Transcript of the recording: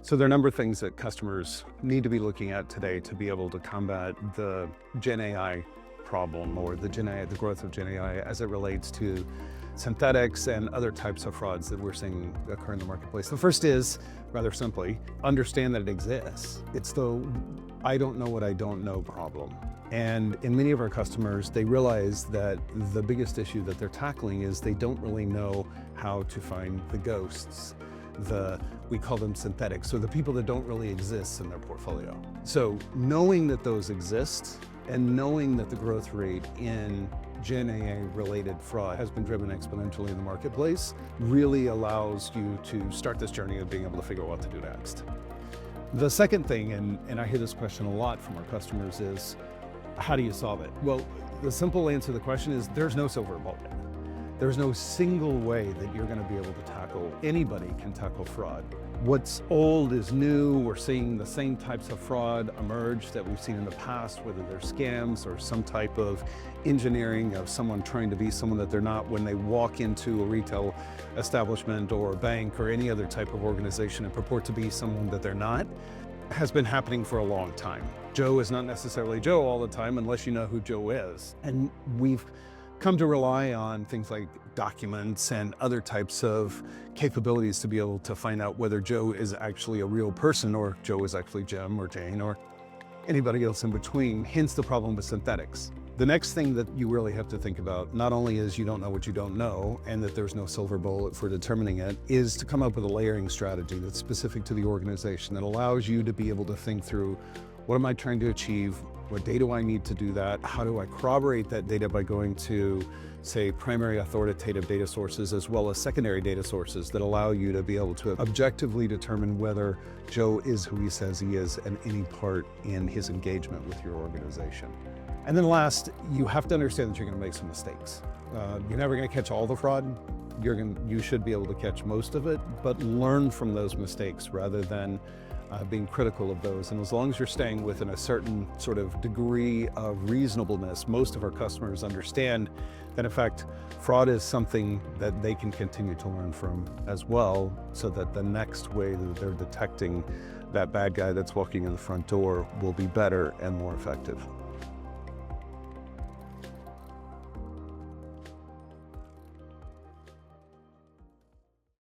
So there are a number of things that customers need to be looking at today to be able to combat the Gen AI problem, or the growth of Gen AI as it relates to synthetics and other types of frauds that we're seeing occur in the marketplace. The first is, rather simply, understand that it exists. It's the I don't know what I don't know problem. And in many of our customers, they realize that the biggest issue that they're tackling is they don't really know how to find the ghosts. We call them synthetics, so the people that don't really exist in their portfolio. So knowing that those exist and knowing that the growth rate in Gen AI related fraud has been driven exponentially in the marketplace really allows you to start this journey of being able to figure out what to do next. The second thing, and I hear this question a lot from our customers, is how do you solve it? Well, the simple answer to the question is there's no silver bullet. There's no single way that you're going to be able to tackle, anybody can tackle fraud. What's old is new. We're seeing the same types of fraud emerge that we've seen in the past, whether they're scams or some type of engineering of someone trying to be someone that they're not when they walk into a retail establishment or a bank or any other type of organization and purport to be someone that they're not, has been happening for a long time. Joe is not necessarily Joe all the time unless you know who Joe is. And we've come to rely on things like documents and other types of capabilities to be able to find out whether Joe is actually a real person or Joe is actually Jim or Jane or anybody else in between, hence the problem with synthetics. The next thing that you really have to think about, not only is you don't know what you don't know and that there's no silver bullet for determining it, is to come up with a layering strategy that's specific to the organization that allows you to be able to think through, what am I trying to achieve? What data do I need to do that? How do I corroborate that data by going to, say, primary authoritative data sources as well as secondary data sources that allow you to be able to objectively determine whether Joe is who he says he is and any part in his engagement with your organization. And then last, you have to understand that you're going to make some mistakes. You're never going to catch all the fraud. You should be able to catch most of it, but learn from those mistakes rather than being critical of those. And as long as you're staying within a certain sort of degree of reasonableness, most of our customers understand that in fact, fraud is something that they can continue to learn from as well, so that the next way that they're detecting that bad guy that's walking in the front door will be better and more effective.